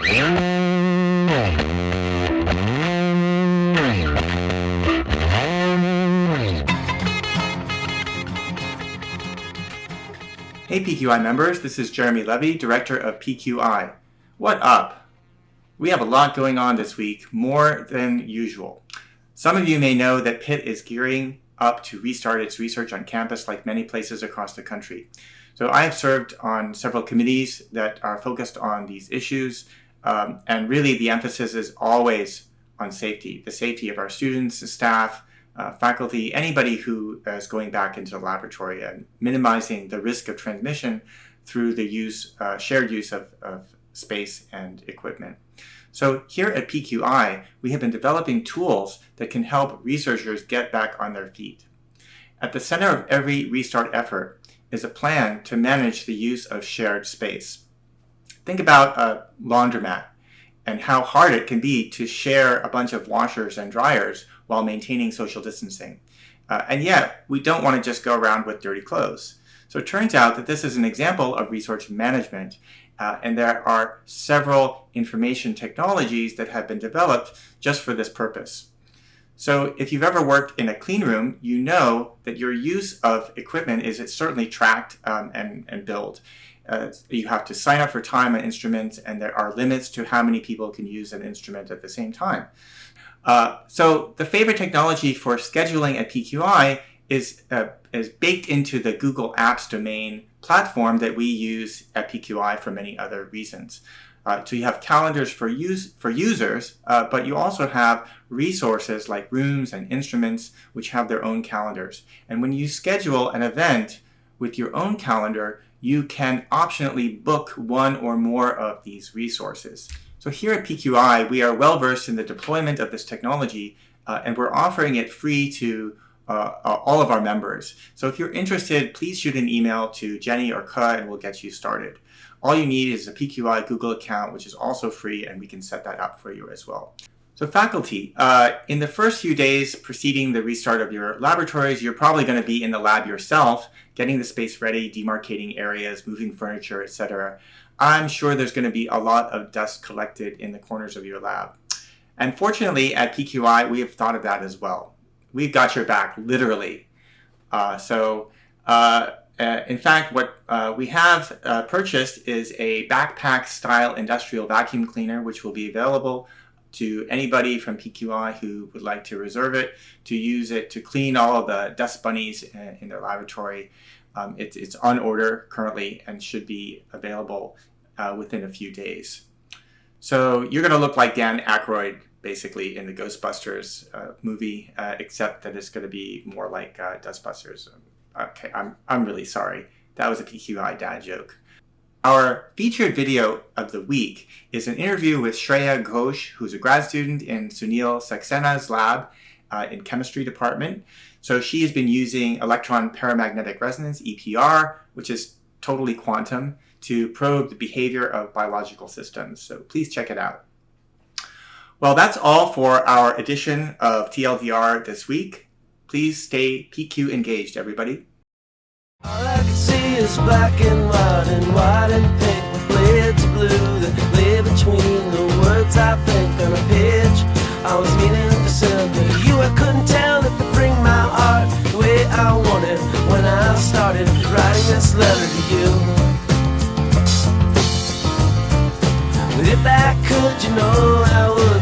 Hey PQI members, this is Jeremy Levy, Director of PQI. What up? We have a lot going on this week, more than usual. Some of you may know that Pitt is gearing up to restart its research on campus like many places across the country. So I have served on several committees that are focused on these issues, and really the emphasis is always on safety, the safety of our students, the staff, faculty, anybody who is going back into the laboratory, and minimizing the risk of transmission through the shared use of space and equipment. So here at PQI, we have been developing tools that can help researchers get back on their feet. At the center of every restart effort is a plan to manage the use of shared space. Think about a laundromat and how hard it can be to share a bunch of washers and dryers while maintaining social distancing. And yet, we don't want to just go around with dirty clothes. So it turns out that this is an example of resource management, and there are several information technologies that have been developed just for this purpose. So if you've ever worked in a clean room, you know that your use of equipment is certainly tracked and billed. You have to sign up for time on instruments, and there are limits to how many people can use an instrument at the same time. So the favorite technology for scheduling at PQI is baked into the Google Apps domain platform that we use at PQI for many other reasons. So you have calendars for users, but you also have resources like rooms and instruments which have their own calendars. And when you schedule an event with your own calendar, you can optionally book one or more of these resources. So here at PQI, we are well versed in the deployment of this technology, and we're offering it free to all of our members. So if you're interested, please shoot an email to Jenny or Ka and we'll get you started. All you need is a PQI Google account, which is also free, and we can set that up for you as well. So faculty, in the first few days preceding the restart of your laboratories, you're probably going to be in the lab yourself, getting the space ready, demarcating areas, moving furniture, etc. I'm sure there's going to be a lot of dust collected in the corners of your lab. And fortunately, at PQI, we have thought of that as well. We've got your back, literally. In fact, what we have purchased is a backpack-style industrial vacuum cleaner, which will be available to anybody from PQI who would like to reserve it, to use it to clean all of the dust bunnies in their laboratory. It's on order currently and should be available within a few days. So you're going to look like Dan Aykroyd, basically, in the Ghostbusters movie, except that it's going to be more like Dustbusters. Okay, I'm really sorry. That was a PQI dad joke. Our featured video of the week is an interview with Shreya Ghosh, who's a grad student in Sunil Saxena's lab in chemistry department. So she has been using electron paramagnetic resonance, EPR, which is totally quantum, to probe the behavior of biological systems. So please check it out. Well, that's all for our edition of TLDR this week. Please stay PQ engaged, everybody. All I can see is black and white and pink with blades of blue that lay between the words I think on a page. I was meaning to send to you. I couldn't tell if to bring my art the way I wanted when I started writing this letter to you. But if I could, you know I would.